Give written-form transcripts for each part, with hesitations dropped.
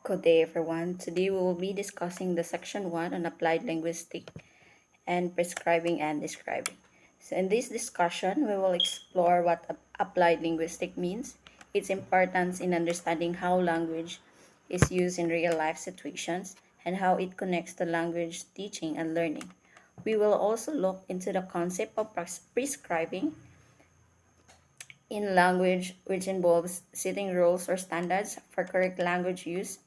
Good day, everyone. Today we will be discussing the section 1 on applied linguistics and prescribing and describing. So, in this discussion, we will explore what applied linguistics means, its importance in understanding how language is used in real life situations, and how it connects to language teaching and learning. We will also look into the concept of prescribing in language, which involves setting rules or standards for correct language use.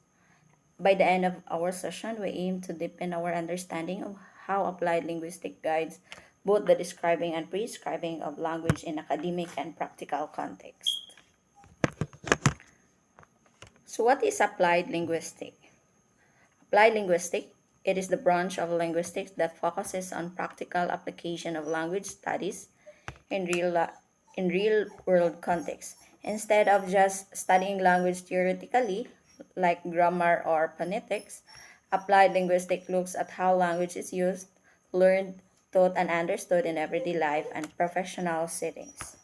By the end of our session, we aim to deepen our understanding of how applied linguistics guides both the describing and prescribing of language in academic and practical context. So, what is applied linguistics? Applied linguistics, it is the branch of linguistics that focuses on practical application of language studies in real world context. Instead of just studying language theoretically, like grammar or phonetics, applied linguistics looks at how language is used, learned, taught, and understood in everyday life and professional settings.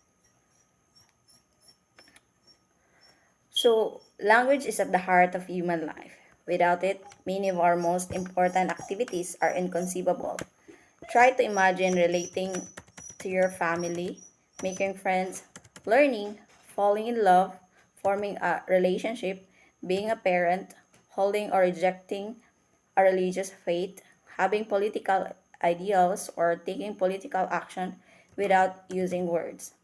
So, language is at the heart of human life. Without it, many of our most important activities are inconceivable. Try to imagine relating to your family, making friends, learning, falling in love, forming a relationship, being a parent, holding or rejecting a religious faith, having political ideals, or taking political action without using words.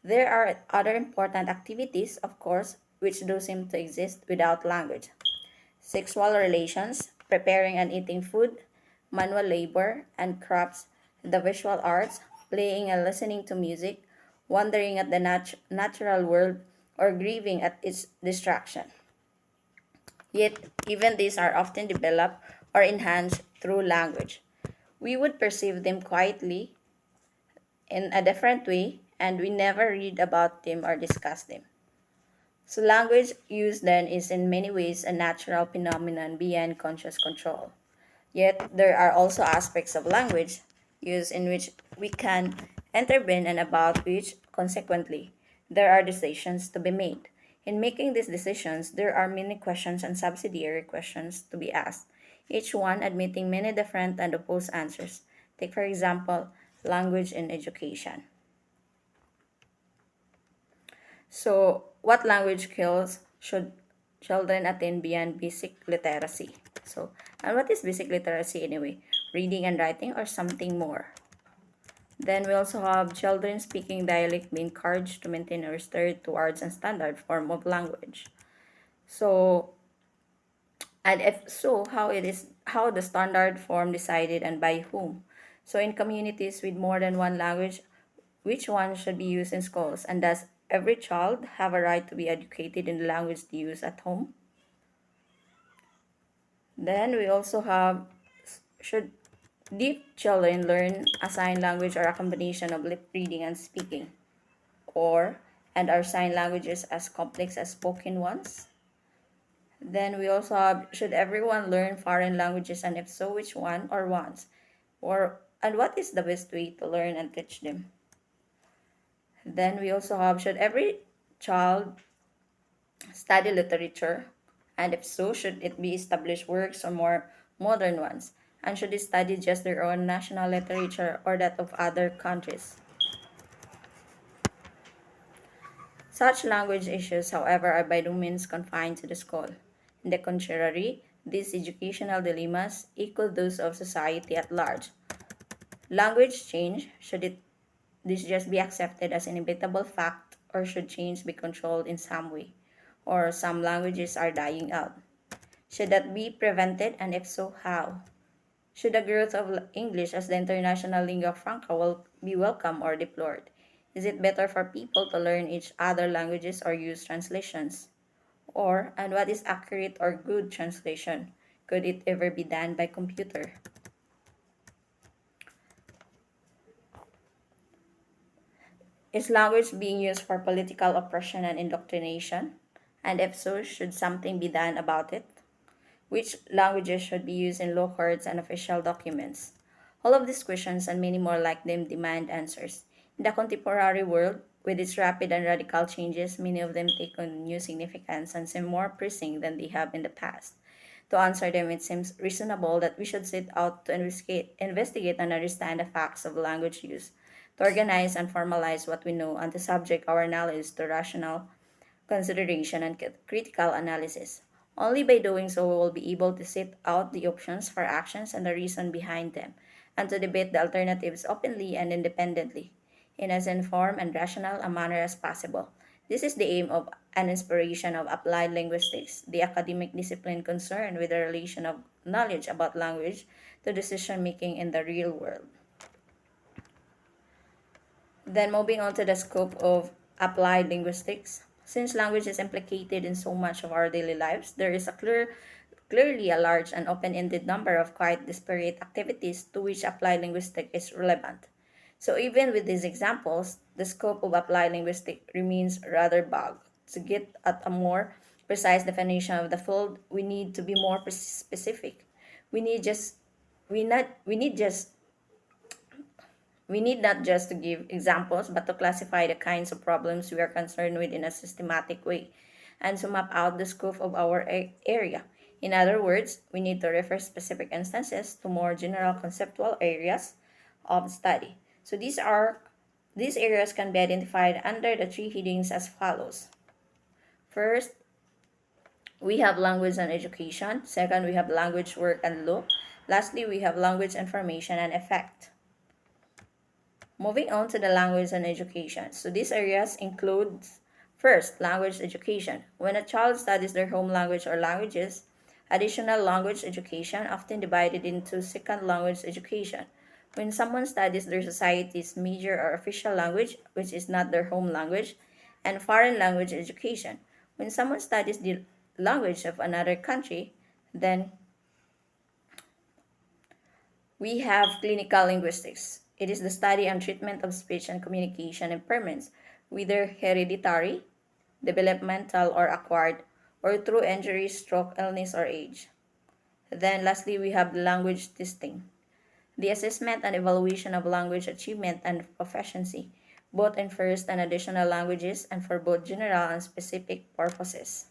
There are other important activities, of course, which do seem to exist without language: sexual relations, preparing and eating food, manual labor and crafts, the visual arts, playing and listening to music, wandering at the natural world, or grieving at its distraction. Yet, even these are often developed or enhanced through language. We would perceive them quietly in a different way, and we never read about them or discuss them. So, language use then is in many ways a natural phenomenon beyond conscious control. Yet, there are also aspects of language use in which we can intervene and about which, consequently, there are decisions to be made. In making these decisions, there are many questions and subsidiary questions to be asked, each one admitting many different and opposed answers. Take, for example, language in education. So, what language skills should children attain beyond basic literacy? So, and what is basic literacy anyway? Reading and writing or something more? Then we also have children speaking dialect be encouraged to maintain or stir towards a standard form of language. So, and if so, how the standard form decided and by whom? So, in communities with more than one language, which one should be used in schools? And does every child have a right to be educated in the language they use at home? Then we also have, should deaf children learn a sign language or a combination of lip reading and speaking? Or, and are sign languages as complex as spoken ones? Then we also have, should everyone learn foreign languages, and if so, which one or ones? Or, and what is the best way to learn and teach them? Then we also have, should every child study literature? And if so, should it be established works or more modern ones? And should they study just their own national literature or that of other countries? Such language issues, however, are by no means confined to the school. On the contrary, these educational dilemmas equal those of society at large. Language change, should this just be accepted as an inevitable fact, or should change be controlled in some way? Or some languages are dying out. Should that be prevented, and if so, how? Should the growth of English as the international lingua franca will be welcome or deplored? Is it better for people to learn each other languages or use translations? Or, and what is accurate or good translation? Could it ever be done by computer? Is language being used for political oppression and indoctrination? And if so, should something be done about it? Which languages should be used in law courts and official documents? All of these questions and many more like them demand answers. In the contemporary world, with its rapid and radical changes, many of them take on new significance and seem more pressing than they have in the past. To answer them, it seems reasonable that we should set out to investigate and understand the facts of language use, to organize and formalize what we know, and to subject our knowledge to rational consideration and critical analysis. Only by doing so we will be able to set out the options for actions and the reason behind them, and to debate the alternatives openly and independently, in as informed and rational a manner as possible. This is the aim of and inspiration of applied linguistics, the academic discipline concerned with the relation of knowledge about language to decision making in the real world. Then moving on to the scope of applied linguistics. Since language is implicated in so much of our daily lives, there is clearly a large and open-ended number of quite disparate activities to which applied linguistics is relevant. So even with these examples, the scope of applied linguistics remains rather vague. To get at a more precise definition of the field, we need to be more specific. We need just we not we need just we need not just to give examples, but to classify the kinds of problems we are concerned with in a systematic way and to map out the scope of our area. In other words, we need to refer specific instances to more general conceptual areas of study. So these areas can be identified under the three headings as follows. First, we have language and education. Second, we have language, work, and law. Lastly, we have language information and effect. Moving on to the language and education. So these areas include first, language education. When a child studies their home language or languages, additional language education often divided into second language education. When someone studies their society's major or official language, which is not their home language, and foreign language education. When someone studies the language of another country, then we have clinical linguistics. It is the study and treatment of speech and communication impairments, whether hereditary, developmental, or acquired, or through injury, stroke, illness, or age. Then, lastly, we have language testing, the assessment and evaluation of language achievement and proficiency, both in first and additional languages and for both general and specific purposes.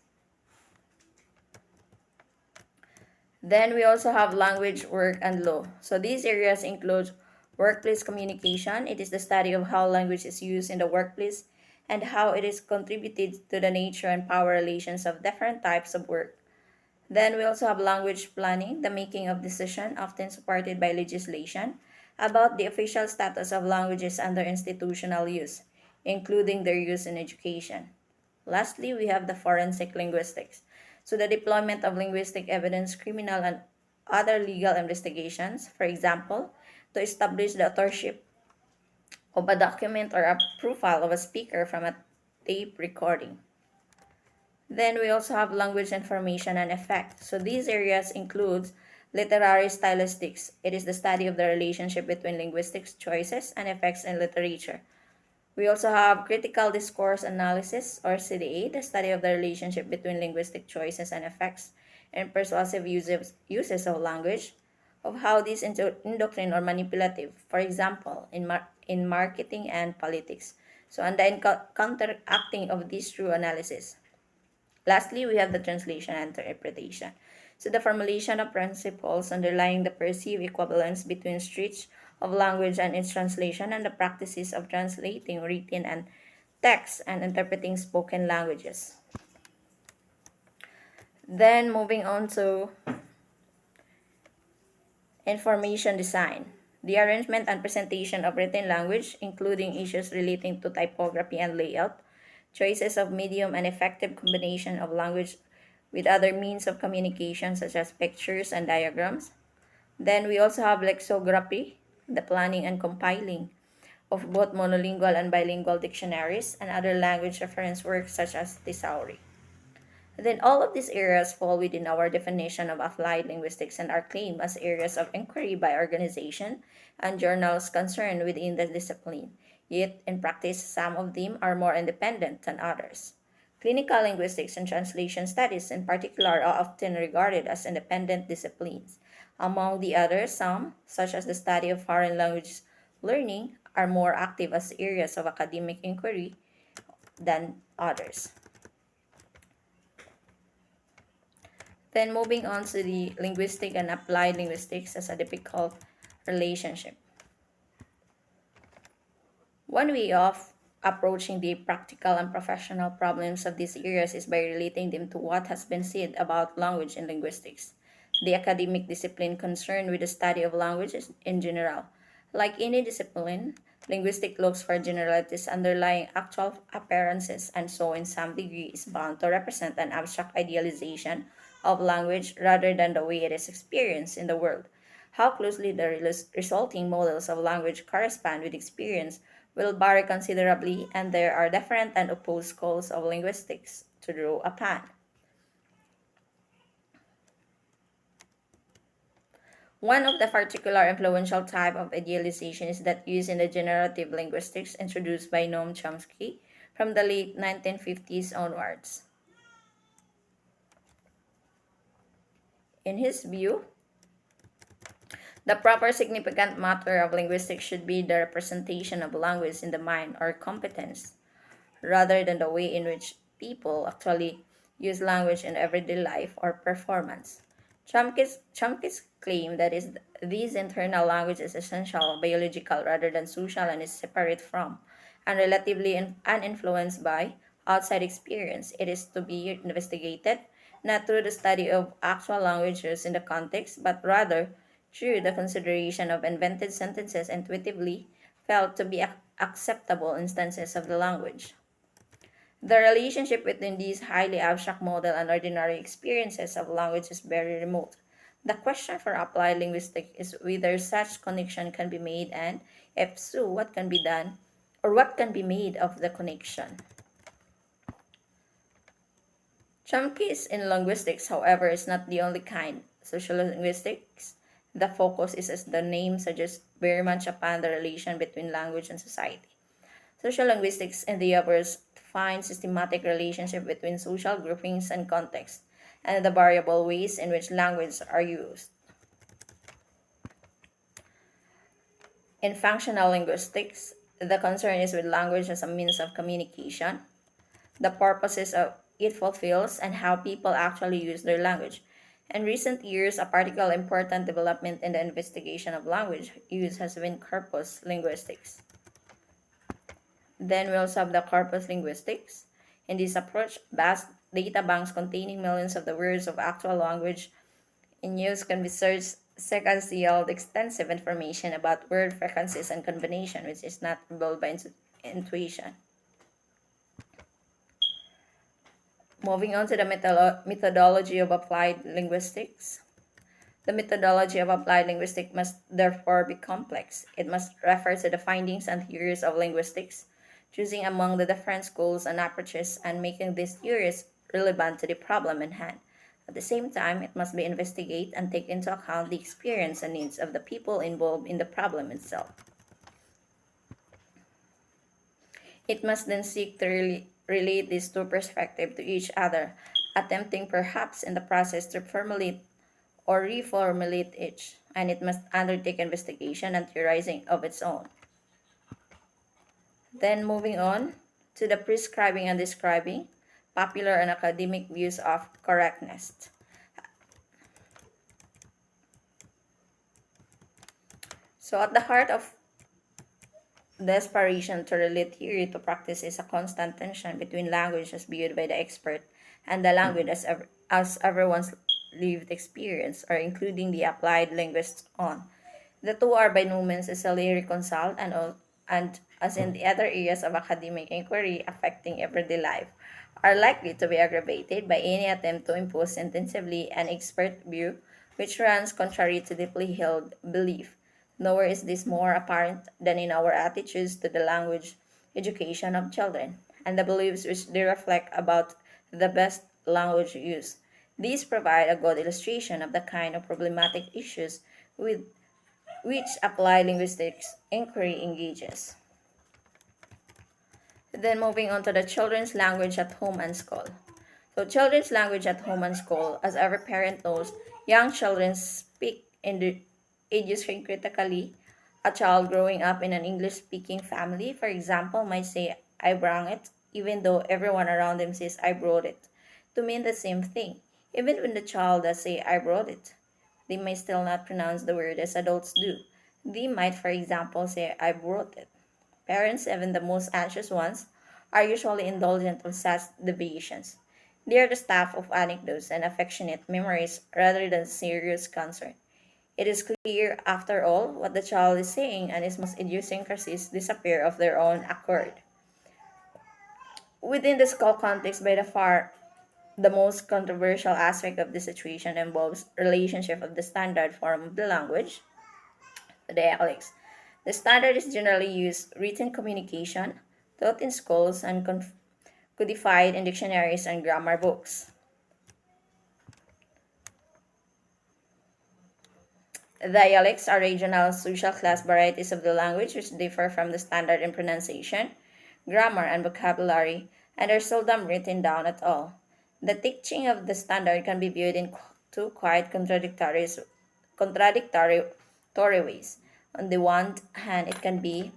Then we also have language, work, and law. So these areas include workplace communication. It is the study of how language is used in the workplace and how it is contributed to the nature and power relations of different types of work. Then we also have language planning, the making of decisions, often supported by legislation, about the official status of languages under institutional use, including their use in education. Lastly, we have the forensic linguistics. So the deployment of linguistic evidence, criminal and other legal investigations, for example, to establish the authorship of a document or a profile of a speaker from a tape recording. Then we also have language information and effect. So these areas include literary stylistics. It is the study of the relationship between linguistics choices and effects in literature. We also have critical discourse analysis or CDA, the study of the relationship between linguistic choices and effects and persuasive uses of language, of how these indoctrine or manipulative, for example, in marketing and politics. So, and the counteracting of this through analysis. Lastly, we have the translation and interpretation. So the formulation of principles underlying the perceived equivalence between stretch of language and its translation and the practices of translating written and text and interpreting spoken languages. Then moving on to information design. The arrangement and presentation of written language, including issues relating to typography and layout, choices of medium and effective combination of language with other means of communication such as pictures and diagrams. Then we also have lexicography, the planning and compiling of both monolingual and bilingual dictionaries and other language reference works such as thesauri. Then all of these areas fall within our definition of applied linguistics and are claimed as areas of inquiry by organization and journals concerned within the discipline. Yet, in practice, some of them are more independent than others. Clinical linguistics and translation studies, in particular, are often regarded as independent disciplines. Among the others, some, such as the study of foreign language learning, are more active as areas of academic inquiry than others. Then moving on to the linguistic and applied linguistics as a difficult relationship. One way of approaching the practical and professional problems of these areas is by relating them to what has been said about language and linguistics, the academic discipline concerned with the study of languages in general. Like any discipline, linguistic looks for generalities underlying actual appearances and so in some degree is bound to represent an abstract idealization of language rather than the way it is experienced in the world. How closely the resulting models of language correspond with experience will vary considerably, and there are different and opposed schools of linguistics to draw upon. One of the particular influential type of idealization is that used in the generative linguistics introduced by Noam Chomsky from the late 1950s onwards. In his view, the proper significant matter of linguistics should be the representation of language in the mind or competence rather than the way in which people actually use language in everyday life or performance. Chomsky's claim that is these internal language is essential, biological rather than social and is separate from and relatively uninfluenced by outside experience. It is to be investigated not through the study of actual languages in the context, but rather through the consideration of invented sentences intuitively felt to be acceptable instances of the language. The relationship between these highly abstract model and ordinary experiences of language is very remote. The question for applied linguistics is whether such connection can be made and, if so, what can be done or what can be made of the connection. Chomsky's in linguistics, however, is not the only kind. Sociolinguistics, the focus is, as the name suggests, very much upon the relation between language and society. Social linguistics endeavors to find systematic relationship between social groupings and context, and the variable ways in which languages are used. In functional linguistics, the concern is with language as a means of communication, the purposes of it fulfills, and how people actually use their language. In recent years, a particularly important development in the investigation of language use has been corpus linguistics. Then we also have the corpus linguistics. In this approach, vast data banks containing millions of the words of actual language in use can be searched seconds yield extensive information about word frequencies and combination, which is not revealed by intuition. Moving on to the methodology of applied linguistics. The methodology of applied linguistics must therefore be complex. It must refer to the findings and theories of linguistics, choosing among the different schools and approaches and making these theories relevant to the problem in hand. At the same time, it must be investigate and take into account the experience and needs of the people involved in the problem itself. It must then seek to relate these two perspectives to each other, attempting perhaps in the process to formulate or reformulate each, and it must undertake investigation and theorizing of its own. Then moving on to the prescribing and describing popular and academic views of correctness. So at the heart of desperation to relate theory to practice is a constant tension between language as viewed by the expert and the language as everyone's lived experience, or including the applied linguists on. The two are by no means easily reconciled, and as in the other areas of academic inquiry affecting everyday life, are likely to be aggravated by any attempt to impose intensively an expert view which runs contrary to deeply held belief. Nowhere is this more apparent than in our attitudes to the language education of children and the beliefs which they reflect about the best language use. These provide a good illustration of the kind of problematic issues with which applied linguistics inquiry engages. Then moving on to the children's language at home and school. So children's language at home and school, as every parent knows, young children speak in the idiosyncratically. A child growing up in an English-speaking family, for example, might say "I brang it," even though everyone around them says "I brought it," to mean the same thing. Even when the child does say, I wrote it, they may still not pronounce the word as adults do. They might, for example, say, I wrote it. Parents, even the most anxious ones, are usually indulgent of such deviations. They are the staff of anecdotes and affectionate memories rather than serious concern. It is clear, after all, what the child is saying, and its most idiosyncrasies disappear of their own accord. Within the school context, by the far the most controversial aspect of the situation involves relationship of the standard form of the language, the dialects. The standard is generally used written communication, taught in schools and codified in dictionaries and grammar books. Dialects are regional social class varieties of the language which differ from the standard in pronunciation, grammar, and vocabulary, and are seldom written down at all. The teaching of the standard can be viewed in two quite contradictory ways. On the one hand, it can be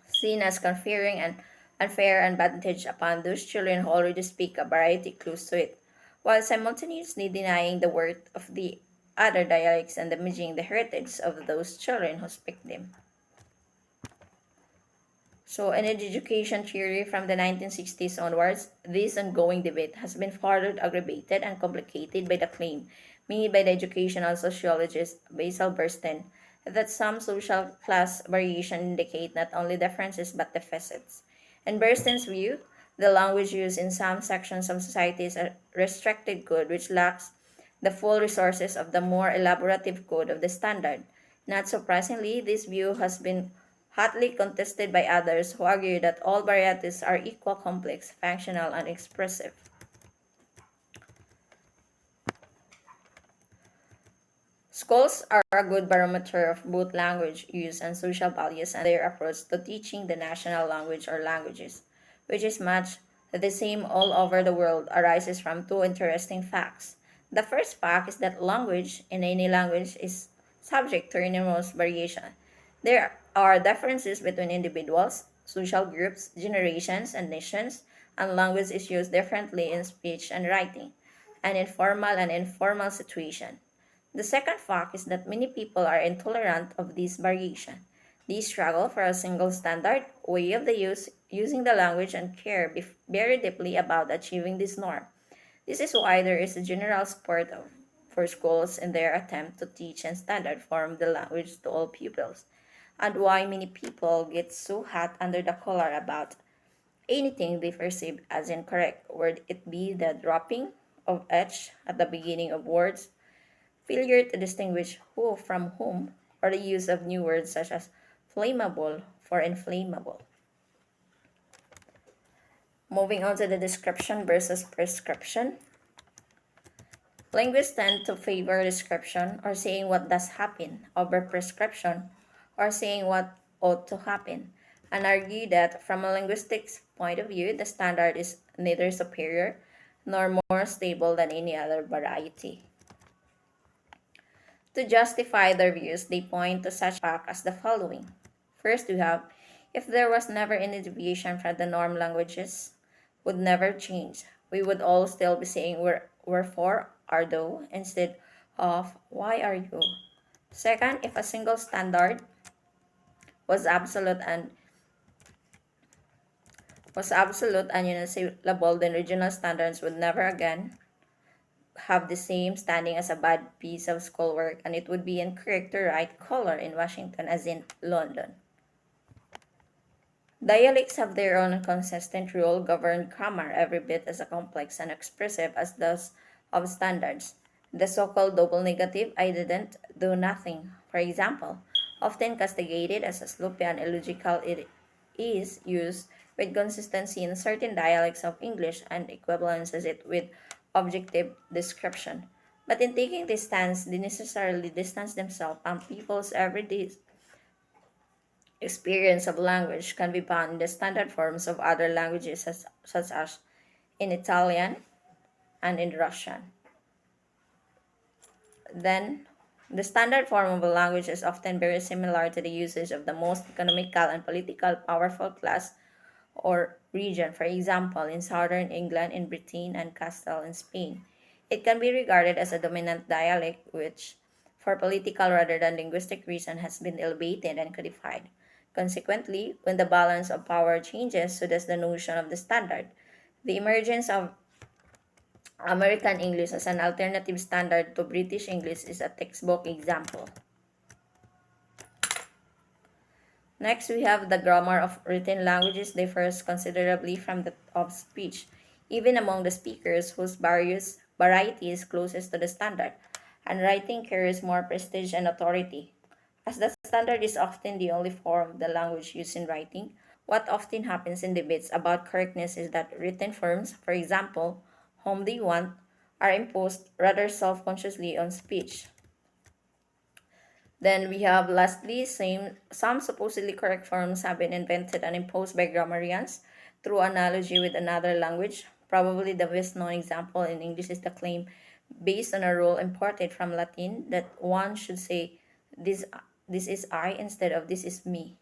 seen as conferring an unfair advantage upon those children who already speak a variety close to it, while simultaneously denying the worth of the other dialects and damaging the heritage of those children who speak them. So, in education theory from the 1960s onwards, this ongoing debate has been further aggravated and complicated by the claim made by the educational sociologist Basil Bernstein that some social class variation indicate not only differences but deficits. In Bernstein's view, the language used in some sections of society is a restricted good which lacks the full resources of the more elaborative code of the standard. Not surprisingly, this view has been hotly contested by others who argue that all varieties are equal complex, functional, and expressive. Schools are a good barometer of both language use and social values, and their approach to teaching the national language or languages, which is much the same all over the world, arises from two interesting facts. The first fact is that language in any language is subject to enormous variation. There are differences between individuals, social groups, generations, and nations, and language is used differently in speech and writing, and in formal and informal situations. The second fact is that many people are intolerant of this variation. They struggle for a single standard way of the using the language and care very deeply about achieving this norm. This is why there is a general support for schools in their attempt to teach and standard form the language to all pupils, and why many people get so hot under the collar about anything they perceive as incorrect, whether it be the dropping of H at the beginning of words, failure to distinguish who from whom, or the use of new words such as flammable for inflammable. Moving on to the description versus prescription. Linguists tend to favor description or saying what does happen over prescription or saying what ought to happen, and argue that from a linguistics point of view, the standard is neither superior nor more stable than any other variety. To justify their views, they point to such facts as the following. First, we have if there was never any deviation from the norm, languages would never change. We would all still be saying wherefore are thou instead of why are you. Second, if a single standard was absolute and unassailable, then regional standards would never again have the same standing as a bad piece of schoolwork, and it would be incorrect to write color in Washington as in London. Dialects have their own consistent rule govern grammar every bit as complex and expressive as those of standards. The so-called double negative I didn't do nothing, for example, often castigated as a sloppy and illogical, it is used with consistency in certain dialects of English and equivalences it with objective description. But in taking this stance, they necessarily distance themselves from people's everyday experience of language can be found in the standard forms of other languages such as in Italian and in Russian. Then, the standard form of a language is often very similar to the usage of the most economical and political powerful class or region, for example, in southern England, in Britain, and Castile in Spain. It can be regarded as a dominant dialect, which, for political rather than linguistic reason, has been elevated and codified. Consequently, when the balance of power changes, so does the notion of the standard. The emergence of American English as an alternative standard to British English is a textbook example. Next, we have the grammar of written languages differs considerably from that of speech, even among the speakers whose various variety is closest to the standard, and writing carries more prestige and authority. As the standard is often the only form of the language used in writing, what often happens in debates about correctness is that written forms, for example, whom do you want, are imposed rather self consciously on speech. Then we have lastly, some supposedly correct forms have been invented and imposed by grammarians through analogy with another language. Probably the best known example in English is the claim based on a rule imported from Latin that one should say this this is I instead of this is me.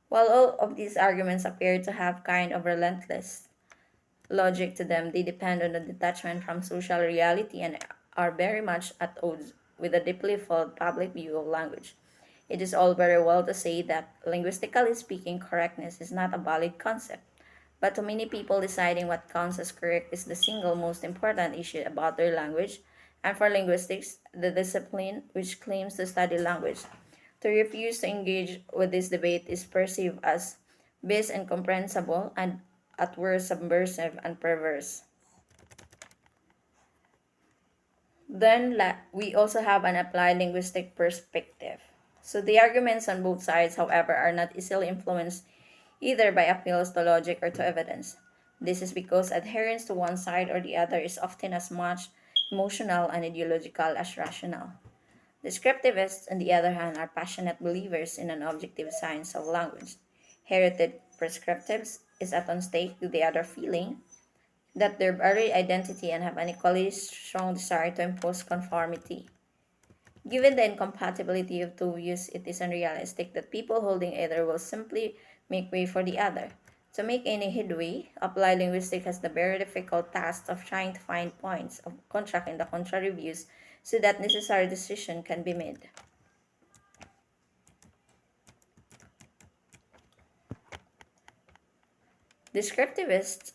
While all of these arguments appear to have kind of relentless logic to them, they depend on the detachment from social reality and are very much at odds with a deeply felt public view of language. It is all very well to say that, linguistically speaking, correctness is not a valid concept, but to many people, deciding what counts as correct is the single most important issue about their language, and for linguistics, the discipline which claims to study language. To refuse to engage with this debate is perceived as base incomprehensible and at worst subversive and perverse. Then we also have an applied linguistic perspective. So the arguments on both sides, however, are not easily influenced either by appeals to logic or to evidence. This is because adherence to one side or the other is often as much emotional and ideological as rational. Descriptivists, on the other hand, are passionate believers in an objective science of language. Heretic prescriptives is at on stake to the other feeling that their very identity and have an equally strong desire to impose conformity. Given the incompatibility of two views, it is unrealistic that people holding either will simply make way for the other. To make any headway, applied linguistics has the very difficult task of trying to find points of contract in the contrary views so that necessary decision can be made. Descriptivists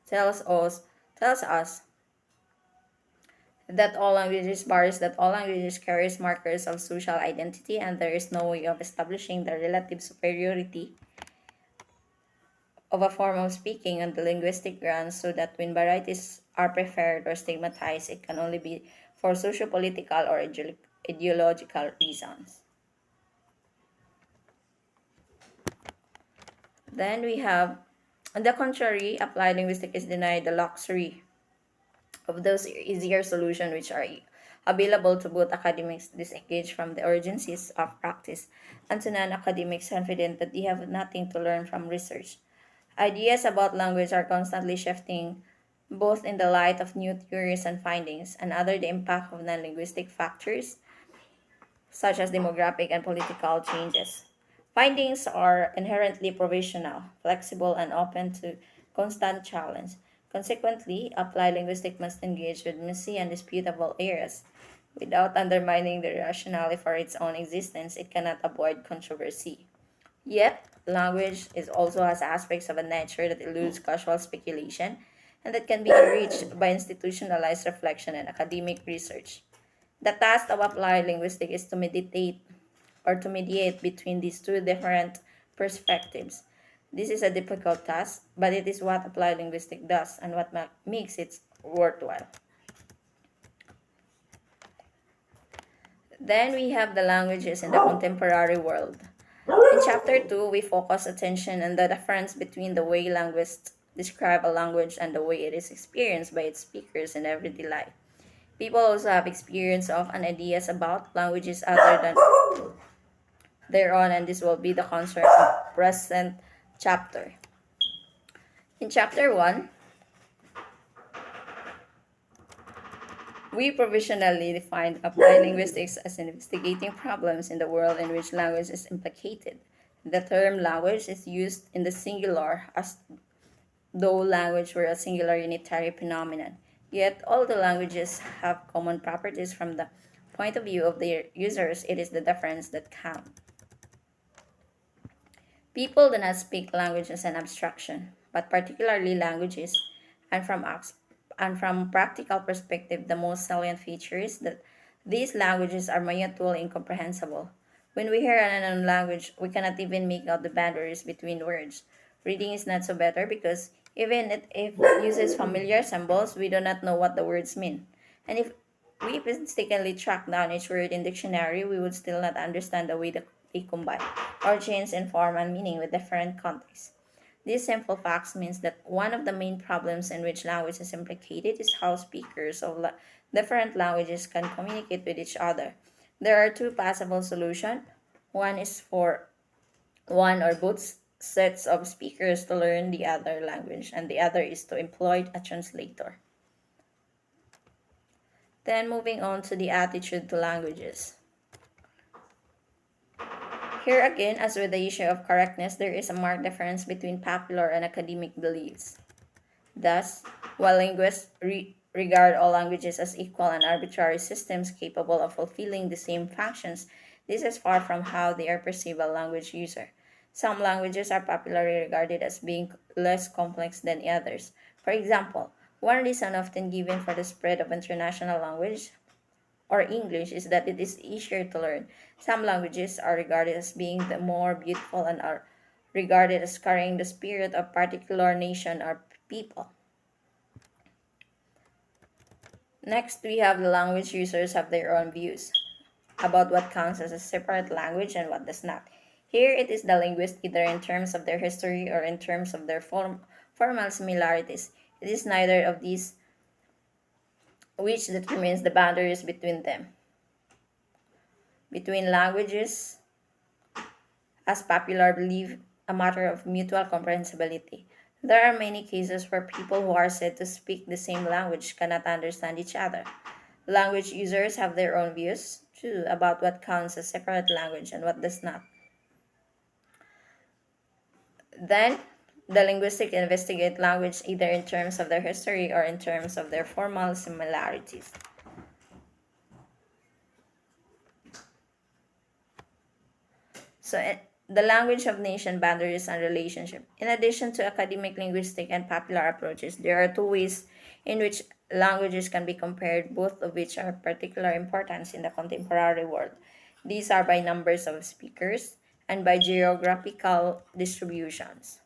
tells us that all languages bars that all languages carries markers of social identity and there is no way of establishing the relative superiority of a form of speaking on the linguistic grounds so that when varieties are preferred or stigmatized it can only be for socio-political or ideological reasons. Then we have, on the contrary, applied linguistics is denied the luxury of those easier solutions which are available to both academics disengaged from the urgencies of practice and to non-academics confident that they have nothing to learn from research. Ideas about language are constantly shifting both in the light of new theories and findings and other the impact of non-linguistic factors such as demographic and political changes. Findings are inherently provisional, flexible, and open to constant challenge. Consequently, applied linguistics must engage with messy and disputable areas. Without undermining the rationale for its own existence, it cannot avoid controversy. Yet, language is also has aspects of a nature that eludes casual speculation and that can be enriched by institutionalized reflection and academic research. The task of applied linguistics is to mediate between these two different perspectives. This is a difficult task, but it is what applied linguistics does and what makes it worthwhile. Then we have the languages in the contemporary world. In chapter 2, we focus attention on the difference between the way linguists describe a language and the way it is experienced by its speakers in everyday life. People also have experience of and ideas about languages other than their own, and this will be the concern of present chapter. In chapter 1, we provisionally defined applied linguistics as investigating problems in the world in which language is implicated. The term language is used in the singular as though language were a singular unitary phenomenon. Yet, all the languages have common properties from the point of view of their users. It is the difference that counts. People do not speak language as an abstraction, but particularly languages, and from practical perspective, the most salient feature is that these languages are mutually incomprehensible. When we hear an unknown language, we cannot even make out the boundaries between words. Reading is not so better because if it uses familiar symbols, we do not know what the words mean. And if we painstakingly track down each word in dictionary, we would still not understand the way that they combine or change in form and meaning with different contexts. These simple facts means that one of the main problems in which language is implicated is how speakers of different languages can communicate with each other. There are two possible solutions. One is for one or both sets of speakers to learn the other language, and the other is to employ a translator. Then moving on to the attitude to languages. Here again, as with the issue of correctness, there is a marked difference between popular and academic beliefs. Thus, while linguists regard all languages as equal and arbitrary systems capable of fulfilling the same functions, this is far from how they are perceived by language user. Some languages are popularly regarded as being less complex than others. For example, one reason often given for the spread of international language or English is that it is easier to learn. Some languages are regarded as being the more beautiful and are regarded as carrying the spirit of particular nation or people. Next, we have the language users have their own views about what counts as a separate language and what does not. Here it is the linguist either in terms of their history or in terms of their formal similarities. It is neither of these which determines the boundaries between them. Between languages as popular belief a matter of mutual comprehensibility. There are many cases where people who are said to speak the same language cannot understand each other. Language users have their own views, too, about what counts as separate language and what does not. Then, the linguistic investigate language either in terms of their history or in terms of their formal similarities. So, the language of nation boundaries and relationship. In addition to academic linguistic and popular approaches, there are two ways in which languages can be compared, both of which are of particular importance in the contemporary world. These are by numbers of speakers and by geographical distributions.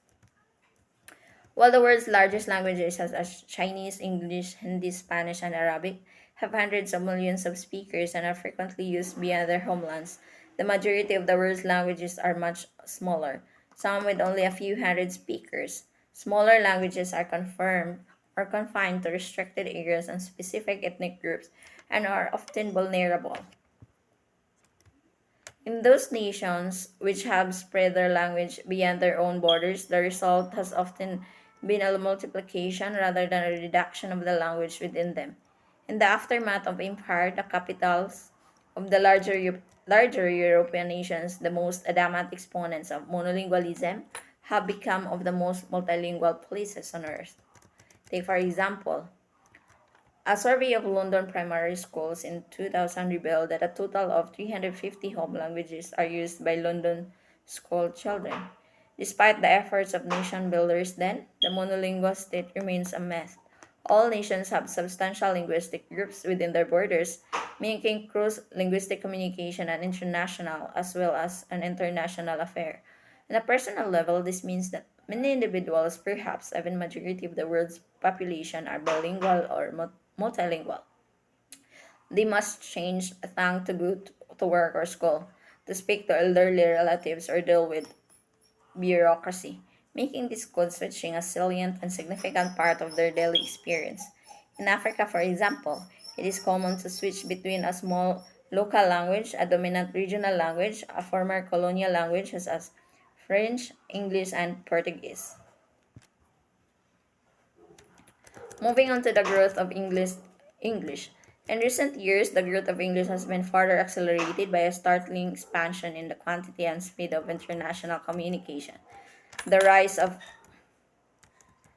While the world's largest languages, such as Chinese, English, Hindi, Spanish, and Arabic, have hundreds of millions of speakers and are frequently used beyond their homelands, the majority of the world's languages are much smaller, some with only a few hundred speakers. Smaller languages are confirmed or confined to restricted areas and specific ethnic groups and are often vulnerable. In those nations which have spread their language beyond their own borders, the result has often been a multiplication rather than a reduction of the language within them. In the aftermath of empire, the capitals of the larger European nations, the most adamant exponents of monolingualism, have become of the most multilingual places on earth. Take, for example, a survey of London primary schools in 2000 revealed that a total of 350 home languages are used by London school children. Despite the efforts of nation builders then, the monolingual state remains a myth. All nations have substantial linguistic groups within their borders, making cross linguistic communication an international as well as an international affair. On a personal level, this means that many individuals, perhaps even majority of the world's population, are bilingual or multilingual. They must change a tongue to go to work or school, to speak to elderly relatives, or deal with bureaucracy, making this code switching a salient and significant part of their daily experience. In Africa, for example, it is common to switch between a small local language, a dominant regional language, a former colonial language such as French, English, and Portuguese. Moving on to the growth of English. In recent years, the growth of English has been further accelerated by a startling expansion in the quantity and speed of international communication. The rise of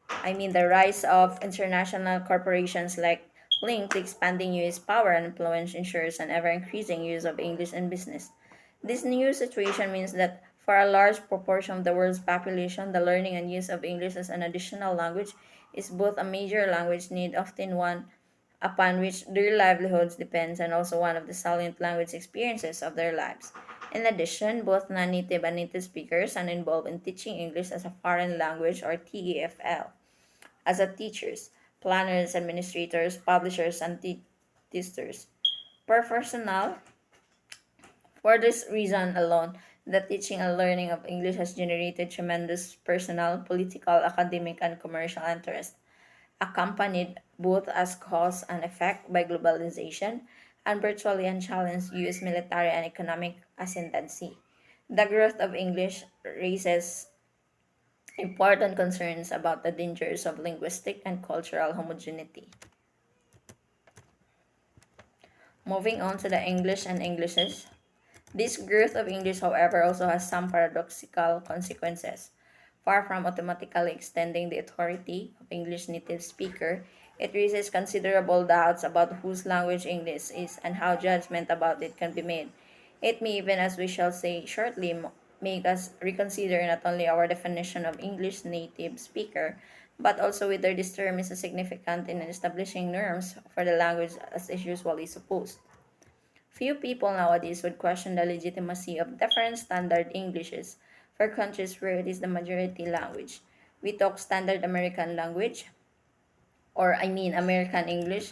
The rise of international corporations like link to expanding US power and influence ensures an ever increasing use of English in business. This new situation means that for a large proportion of the world's population, the learning and use of English as an additional language is both a major language need, often one upon which their livelihoods depends, and also one of the salient language experiences of their lives. In addition, both non-native and native speakers are involved in teaching English as a foreign language or TEFL as a teachers, planners, administrators, publishers, and testers. Professional, for this reason alone, the teaching and learning of English has generated tremendous personal, political, academic, and commercial interest, accompanied both as cause and effect by globalization and virtually unchallenged US military and economic ascendancy. The growth of English raises important concerns about the dangers of linguistic and cultural homogeneity. Moving on to the English and Englishes. This growth of English, however, also has some paradoxical consequences. Far from automatically extending the authority of English native speaker, it raises considerable doubts about whose language English is and how judgment about it can be made. It may even, as we shall say shortly, make us reconsider not only our definition of English native speaker, but also whether this term is significant in establishing norms for the language as is usually supposed. Few people nowadays would question the legitimacy of different standard Englishes for countries where it is the majority language. We talk standard American language, American English,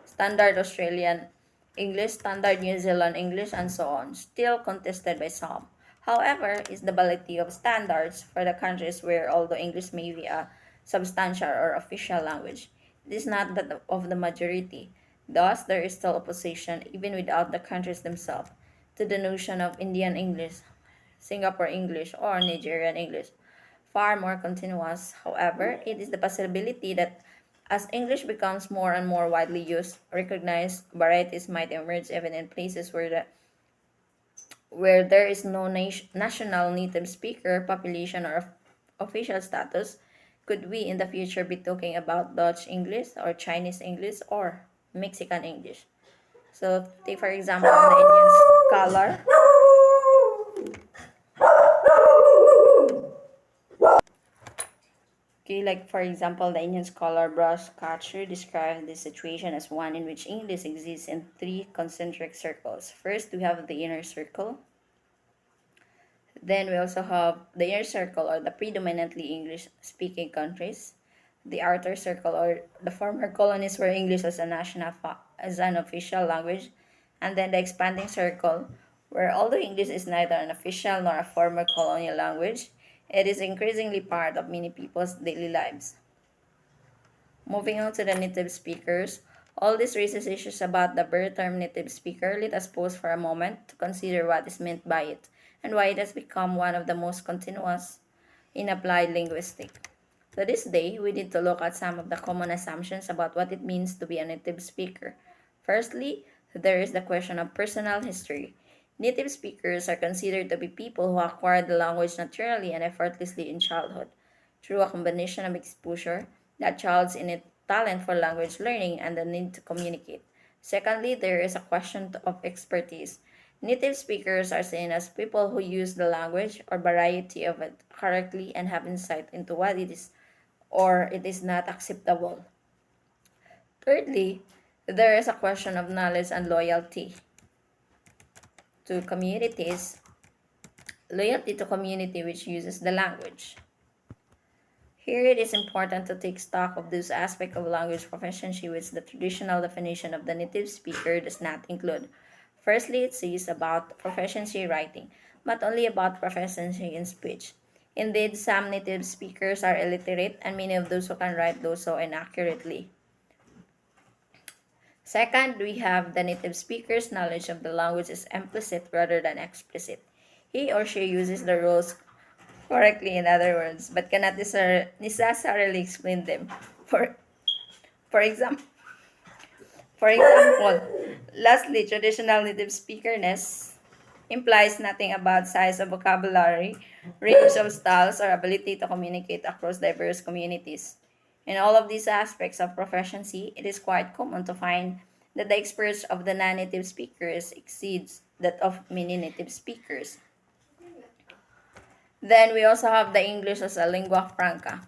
Standard Australian English, Standard New Zealand English, and so on, still contested by some. However, is the validity of standards for the countries where, although English may be a substantial or official language, it is not that of the majority. Thus, there is still opposition, even without the countries themselves, to the notion of Indian English, Singapore English, or Nigerian English. Far more continuous, however, it is the possibility that as English becomes more and more widely used, recognized varieties might emerge even in places where there is no national native speaker population or official status. Could we in the future be talking about Dutch English or Chinese English or Mexican English? So, take for example the Indian scholar. Okay, like for example, the Indian scholar Brush Katcher describes this situation as one in which English exists in three concentric circles. First, we have the inner circle. Then we also have the inner circle or the predominantly English speaking countries, the outer circle or the former colonies where English as a as an official language, and then the expanding circle where although English is neither an official nor a former colonial language, it is increasingly part of many people's daily lives. Moving on to the native speakers, all this raises issues about the birth term native speaker. Let us pause for a moment to consider what is meant by it and why it has become one of the most continuous in applied linguistics. To this day, we need to look at some of the common assumptions about what it means to be a native speaker. Firstly, there is the question of personal history. Native speakers are considered to be people who acquire the language naturally and effortlessly in childhood through a combination of exposure, that child's innate talent for language learning, and the need to communicate. Secondly, there is a question of expertise. Native speakers are seen as people who use the language or variety of it correctly and have insight into what it is or it is not acceptable. Thirdly, there is a question of knowledge and loyalty to communities, loyalty to community which uses the language. Here it is important to take stock of this aspect of language proficiency which the traditional definition of the native speaker does not include. Firstly, it says about proficiency writing, but only about proficiency in speech. Indeed, some native speakers are illiterate and many of those who can write do so inaccurately. Second, we have the native speaker's knowledge of the language is implicit rather than explicit. He or she uses the rules correctly, in other words, but cannot necessarily explain them. For, for example, for example, lastly, traditional native speakerness implies nothing about size of vocabulary, range of styles, or ability to communicate across diverse communities. In all of these aspects of proficiency, it is quite common to find that the experts of the non-native speakers exceeds that of many native speakers. Then we also have the English as a lingua franca.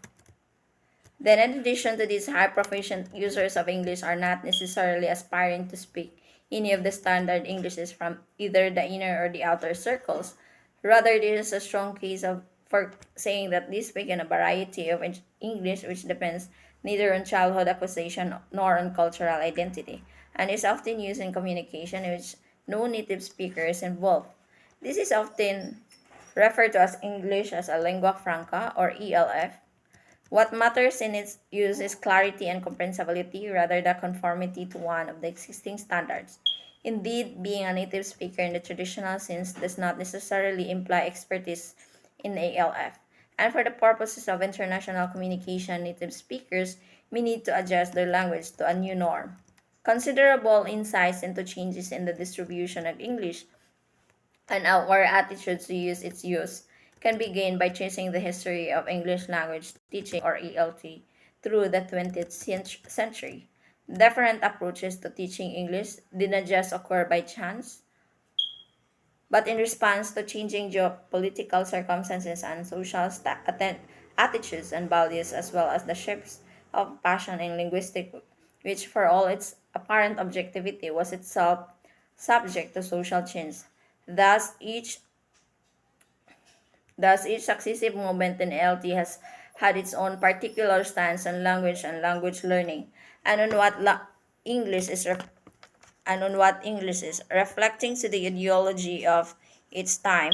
Then, in addition to these high proficient users of English are not necessarily aspiring to speak any of the standard Englishes from either the inner or the outer circles. Rather, there is a strong case of for saying that they speak in a variety of English which depends neither on childhood acquisition nor on cultural identity, and is often used in communication in which no native speaker is involved. This is often referred to as English as a lingua franca or ELF. What matters in its use is clarity and comprehensibility rather than conformity to one of the existing standards. Indeed, being a native speaker in the traditional sense does not necessarily imply expertise in ALF. And for the purposes of international communication, native speakers may need to adjust their language to a new norm. Considerable insights into changes in the distribution of English and our attitudes to its use can be gained by tracing the history of English language teaching or ELT through the 20th century. Different approaches to teaching English did not just occur by chance, but in response to changing geopolitical circumstances and social attitudes and values, as well as the shifts of passion in linguistics, which, for all its apparent objectivity, was itself subject to social change. Thus, each successive movement in LT has had its own particular stance on language and language learning, and on what English is reflecting to the ideology of its time.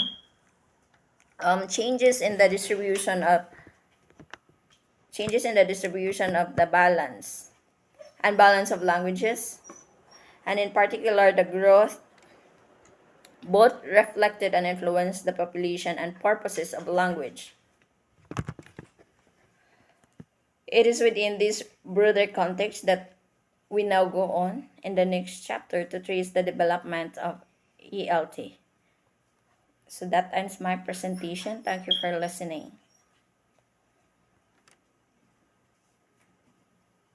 Changes in the distribution of the balance of languages, and in particular the growth both reflected and influenced the population and purposes of language. It is within this broader context that we now go on in the next chapter to trace the development of ELT. So that ends my presentation. Thank you for listening.